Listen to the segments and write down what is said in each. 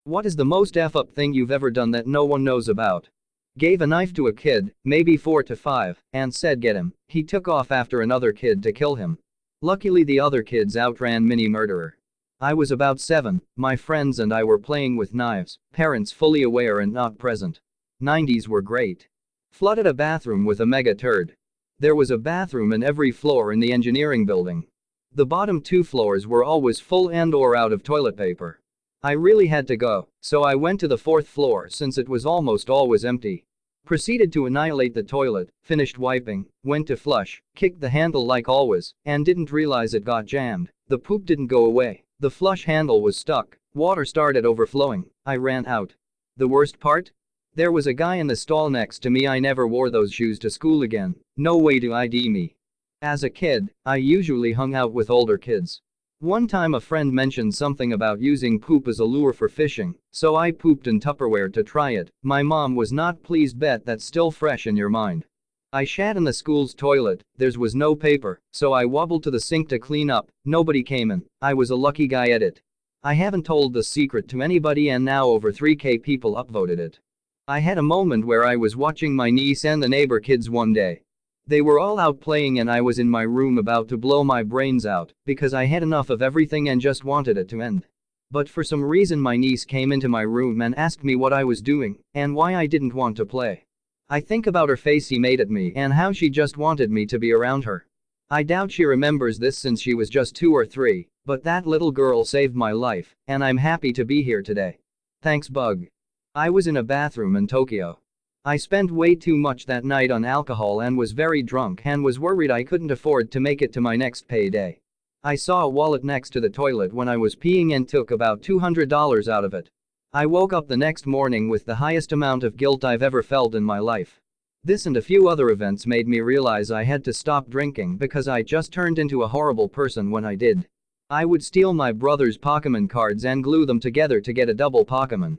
What is the most F-up thing you've ever done that no one knows about? Gave a knife to a kid, maybe 4 to 5, and said get him. He took off after another kid to kill him. Luckily the other kids outran mini murderer. I was about 7, my friends and I were playing with knives, parents fully aware and not present. 90s were great. Flooded a bathroom with a mega turd. There was a bathroom in every floor in the engineering building. The bottom 2 floors were always full and/or out of toilet paper. I really had to go, so I went to the 4th floor since it was almost always empty. Proceeded to annihilate the toilet, finished wiping, went to flush, kicked the handle like always, and didn't realize it got jammed. The poop didn't go away. The flush handle was stuck. Water started overflowing. I ran out. The worst part? There was a guy in the stall next to me. I never wore those shoes to school again. No way to ID me. As a kid, I usually hung out with older kids. One time a friend mentioned something about using poop as a lure for fishing, so I pooped in Tupperware to try it. My mom was not pleased. Bet that's still fresh in your mind. I shat in the school's toilet. There was no paper, so I wobbled to the sink to clean up. Nobody came in. I was a lucky guy at it. I haven't told the secret to anybody and now over 3K people upvoted it. I had a moment where I was watching my niece and the neighbor kids one day. They were all out playing and I was in my room about to blow my brains out because I had enough of everything and just wanted it to end. But for some reason my niece came into my room and asked me what I was doing and why I didn't want to play. I think about her face she made at me and how she just wanted me to be around her. I doubt she remembers this since she was just 2 or 3, but that little girl saved my life, and I'm happy to be here today. Thanks, Bug. I was in a bathroom in Tokyo. I spent way too much that night on alcohol and was very drunk and was worried I couldn't afford to make it to my next payday. I saw a wallet next to the toilet when I was peeing and took about $200 out of it. I woke up the next morning with the highest amount of guilt I've ever felt in my life. This and a few other events made me realize I had to stop drinking because I just turned into a horrible person when I did. I would steal my brother's Pokémon cards and glue them together to get a double Pokémon.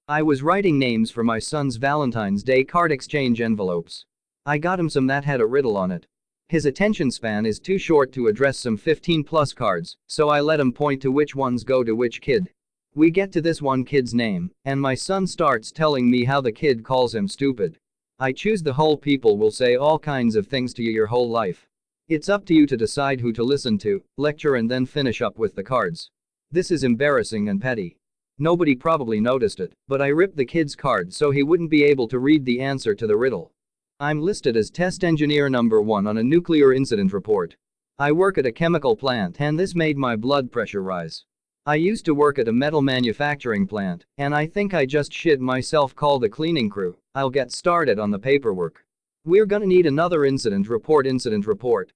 I was writing names for my son's Valentine's Day card exchange envelopes. I got him some that had a riddle on it. His attention span is too short to address some 15+ cards, so I let him point to which ones go to which kid. We get to this one kid's name, and my son starts telling me how the kid calls him stupid. I choose the whole people will say all kinds of things to you your whole life. It's up to you to decide who to listen to, lecture and then finish up with the cards. This is embarrassing and petty. Nobody probably noticed it, but I ripped the kid's card so he wouldn't be able to read the answer to the riddle. I'm listed as test engineer number 1 on a nuclear incident report. I work at a chemical plant and this made my blood pressure rise. I used to work at a metal manufacturing plant, and I think I just shit myself. Call the cleaning crew. I'll get started on the paperwork. We're gonna need another incident report,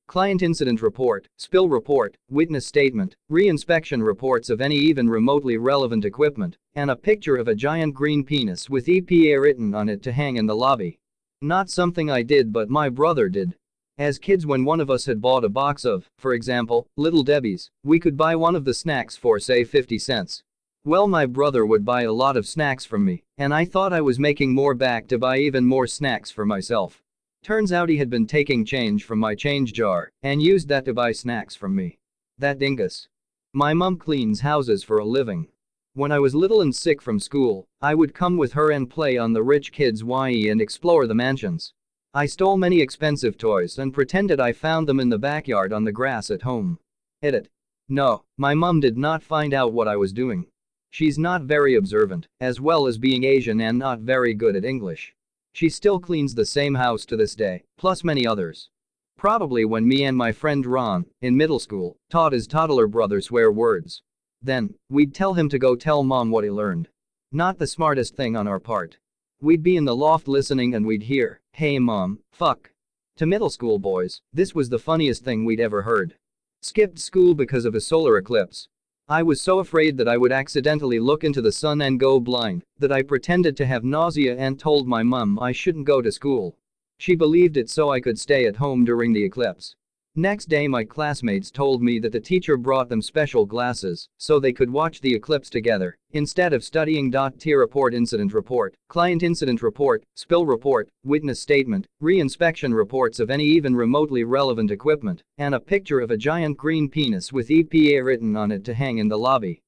client incident report, spill report, witness statement, re-inspection reports of any even remotely relevant equipment, and a picture of a giant green penis with EPA written on it to hang in the lobby. Not something I did but my brother did. As kids, when one of us had bought a box of, for example, Little Debbie's, we could buy one of the snacks for say 50 cents. Well, my brother would buy a lot of snacks from me, and I thought I was making more back to buy even more snacks for myself. Turns out he had been taking change from my change jar and used that to buy snacks from me. That dingus. My mom cleans houses for a living. When I was little and sick from school, I would come with her and play on the rich kids' YE and explore the mansions. I stole many expensive toys and pretended I found them in the backyard on the grass at home. Edit. No, my mom did not find out what I was doing. She's not very observant, as well as being Asian and not very good at English. She still cleans the same house to this day, plus many others. Probably when me and my friend Ron, in middle school, taught his toddler brother swear words. Then, we'd tell him to go tell mom what he learned. Not the smartest thing on our part. We'd be in the loft listening and we'd hear, "Hey mom, fuck." To middle school boys, this was the funniest thing we'd ever heard. Skipped school because of a solar eclipse. I was so afraid that I would accidentally look into the sun and go blind that I pretended to have nausea and told my mom I shouldn't go to school. She believed it so I could stay at home during the eclipse. Next day my classmates told me that the teacher brought them special glasses so they could watch the eclipse together instead of studying. T report, incident report, client incident report, spill report, witness statement, re-inspection reports of any even remotely relevant equipment, and a picture of a giant green penis with EPA written on it to hang in the lobby.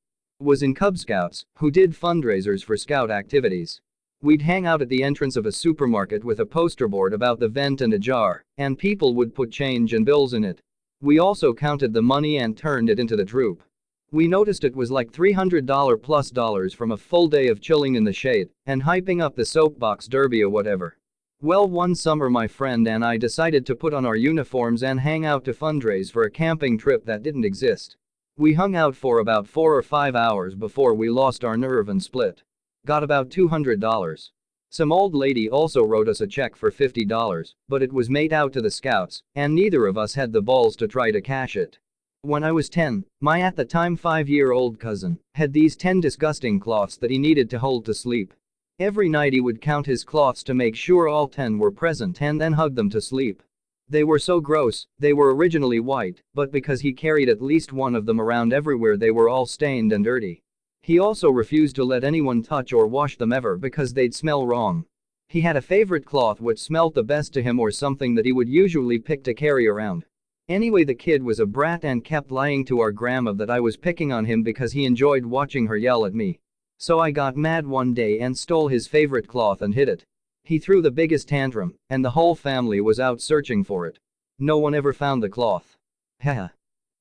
was in Cub Scouts, who did fundraisers for scout activities. We'd hang out at the entrance of a supermarket with a poster board about the event and a jar, and people would put change and bills in it. We also counted the money and turned it into the troop. We noticed it was like $300 plus dollars from a full day of chilling in the shade and hyping up the soapbox derby or whatever. Well, one summer my friend and I decided to put on our uniforms and hang out to fundraise for a camping trip that didn't exist. We hung out for about 4 or 5 hours before we lost our nerve and split. Got about $200. Some old lady also wrote us a check for $50, but it was made out to the scouts, and neither of us had the balls to try to cash it. When I was 10, my at the time 5-year-old cousin had these 10 disgusting cloths that he needed to hold to sleep. Every night he would count his cloths to make sure all 10 were present and then hug them to sleep. They were so gross. They were originally white, but because he carried at least one of them around everywhere, they were all stained and dirty. He also refused to let anyone touch or wash them ever because they'd smell wrong. He had a favorite cloth which smelled the best to him, or something that he would usually pick to carry around. Anyway, the kid was a brat and kept lying to our grandma that I was picking on him because he enjoyed watching her yell at me. So I got mad one day and stole his favorite cloth and hid it. He threw the biggest tantrum, and the whole family was out searching for it. No one ever found the cloth. Haha.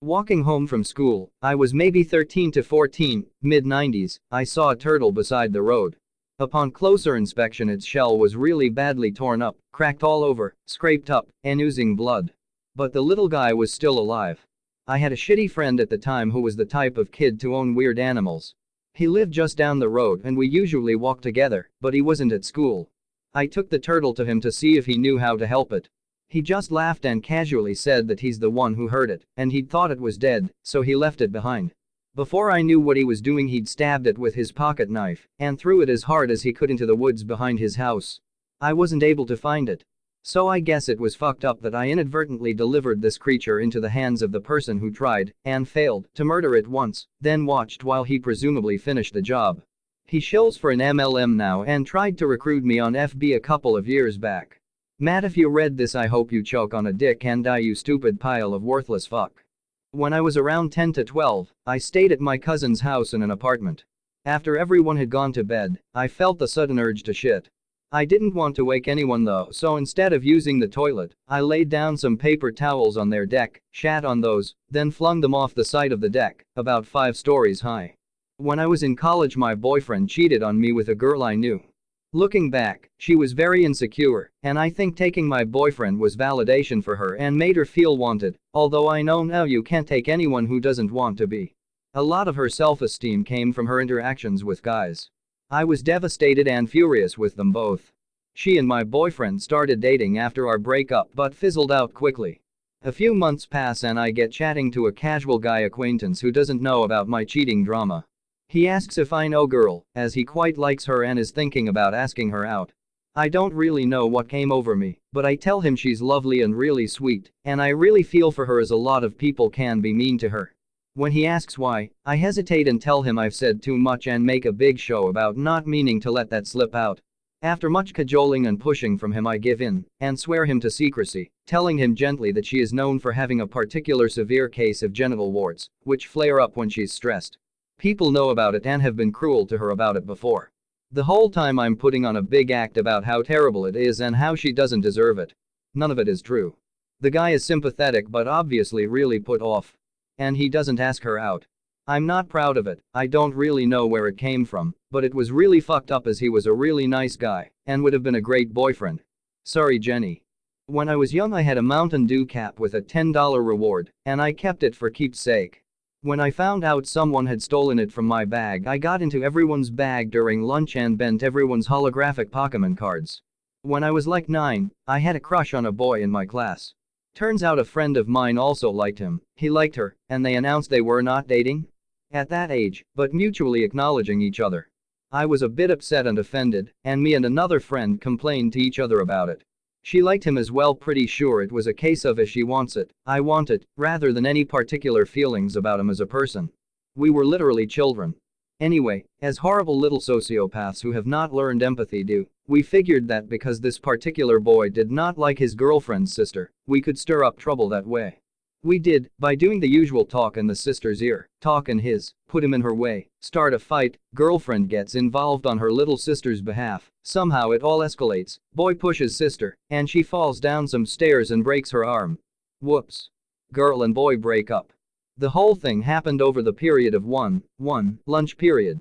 Walking home from school, I was maybe 13 to 14, mid-90s, I saw a turtle beside the road. Upon closer inspection, its shell was really badly torn up, cracked all over, scraped up, and oozing blood. But the little guy was still alive. I had a shitty friend at the time who was the type of kid to own weird animals. He lived just down the road and we usually walked together, but he wasn't at school. I took the turtle to him to see if he knew how to help it. He just laughed and casually said that he's the one who hurt it, and he'd thought it was dead, so he left it behind. Before I knew what he was doing, he'd stabbed it with his pocket knife and threw it as hard as he could into the woods behind his house. I wasn't able to find it. So I guess it was fucked up that I inadvertently delivered this creature into the hands of the person who tried, and failed, to murder it once, then watched while he presumably finished the job. He shills for an MLM now and tried to recruit me on FB a couple of years back. Matt, if you read this, I hope you choke on a dick and die, you stupid pile of worthless fuck. When I was around 10 to 12, I stayed at my cousin's house in an apartment. After everyone had gone to bed, I felt the sudden urge to shit. I didn't want to wake anyone though, so instead of using the toilet, I laid down some paper towels on their deck, shat on those, then flung them off the side of the deck, about 5 stories high. When I was in college, my boyfriend cheated on me with a girl I knew. Looking back, she was very insecure, and I think taking my boyfriend was validation for her and made her feel wanted, although I know now you can't take anyone who doesn't want to be. A lot of her self-esteem came from her interactions with guys. I was devastated and furious with them both. She and my boyfriend started dating after our breakup but fizzled out quickly. A few months pass and I get chatting to a casual guy acquaintance who doesn't know about my cheating drama. He asks if I know girl, as he quite likes her and is thinking about asking her out. I don't really know what came over me, but I tell him she's lovely and really sweet, and I really feel for her, as a lot of people can be mean to her. When he asks why, I hesitate and tell him I've said too much and make a big show about not meaning to let that slip out. After much cajoling and pushing from him, I give in and swear him to secrecy, telling him gently that she is known for having a particular severe case of genital warts, which flare up when she's stressed. People know about it and have been cruel to her about it before. The whole time I'm putting on a big act about how terrible it is and how she doesn't deserve it. None of it is true. The guy is sympathetic but obviously really put off. And he doesn't ask her out. I'm not proud of it. I don't really know where it came from, but it was really fucked up, as he was a really nice guy and would have been a great boyfriend. Sorry, Jenny. When I was young, I had a Mountain Dew cap with a $10 reward, and I kept it for keepsake. When I found out someone had stolen it from my bag, I got into everyone's bag during lunch and bent everyone's holographic Pokemon cards. When I was like 9, I had a crush on a boy in my class. Turns out a friend of mine also liked him, he liked her, and they announced they were not dating at that age, but mutually acknowledging each other. I was a bit upset and offended, and me and another friend complained to each other about it. She liked him as well, pretty sure it was a case of if she wants it, I want it, rather than any particular feelings about him as a person. We were literally children. Anyway, as horrible little sociopaths who have not learned empathy do, we figured that because this particular boy did not like his girlfriend's sister, we could stir up trouble that way. We did, by doing the usual talk in the sister's ear, talk in his, put him in her way, start a fight, girlfriend gets involved on her little sister's behalf, somehow it all escalates, boy pushes sister, and she falls down some stairs and breaks her arm. Whoops. Girl and boy break up. The whole thing happened over the period of one lunch period.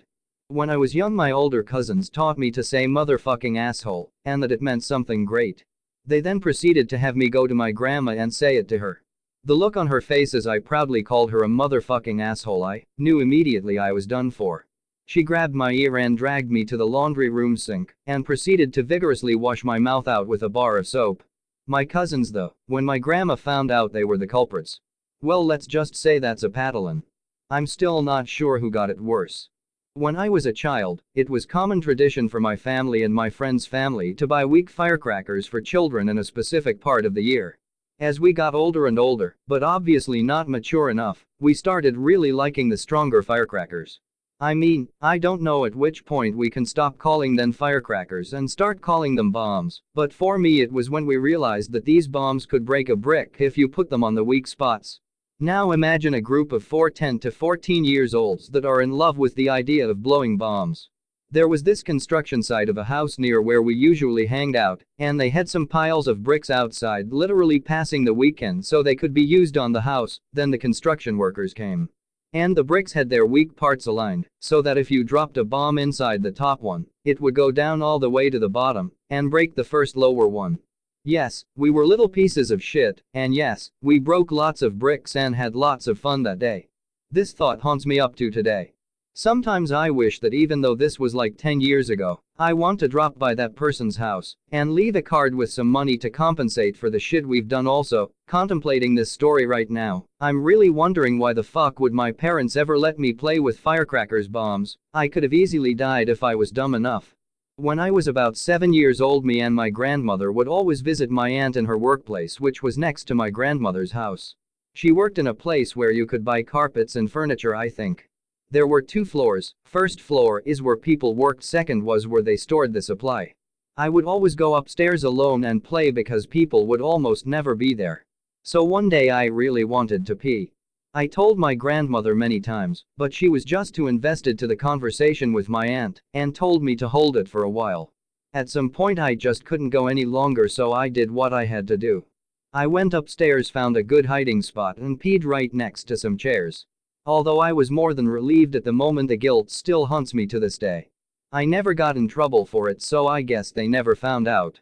When I was young my older cousins taught me to say motherfucking asshole, and that it meant something great. They then proceeded to have me go to my grandma and say it to her. The look on her face as I proudly called her a motherfucking asshole, I knew immediately I was done for. She grabbed my ear and dragged me to the laundry room sink and proceeded to vigorously wash my mouth out with a bar of soap. My cousins though, when my grandma found out they were the culprits. Well, let's just say that's a paddling. I'm still not sure who got it worse. When I was a child, it was common tradition for my family and my friend's family to buy weak firecrackers for children in a specific part of the year. As we got older and older, but obviously not mature enough, we started really liking the stronger firecrackers. I mean, I don't know at which point we can stop calling them firecrackers and start calling them bombs, but for me it was when we realized that these bombs could break a brick if you put them on the weak spots. Now imagine a group of 10 to 14 years olds that are in love with the idea of blowing bombs. There was this construction site of a house near where we usually hanged out, and they had some piles of bricks outside literally passing the weekend so they could be used on the house. Then the construction workers came. And the bricks had their weak parts aligned, so that if you dropped a bomb inside the top one, it would go down all the way to the bottom and break the first lower one. Yes, we were little pieces of shit, and yes, we broke lots of bricks and had lots of fun that day. This thought haunts me up to today. Sometimes I wish that even though this was like 10 years ago, I want to drop by that person's house and leave a card with some money to compensate for the shit we've done. Also, contemplating this story right now, I'm really wondering why the fuck would my parents ever let me play with firecrackers bombs. I could have easily died if I was dumb enough. When I was about 7 years old, me and my grandmother would always visit my aunt in her workplace, which was next to my grandmother's house. She worked in a place where you could buy carpets and furniture, I think. There were 2 floors. First floor is where people worked, second was where they stored the supply. I would always go upstairs alone and play because people would almost never be there. So one day I really wanted to pee. I told my grandmother many times, but she was just too invested to the conversation with my aunt and told me to hold it for a while. At some point I just couldn't go any longer, so I did what I had to do. I went upstairs, found a good hiding spot and peed right next to some chairs. Although I was more than relieved at the moment, the guilt still haunts me to this day. I never got in trouble for it, so I guess they never found out.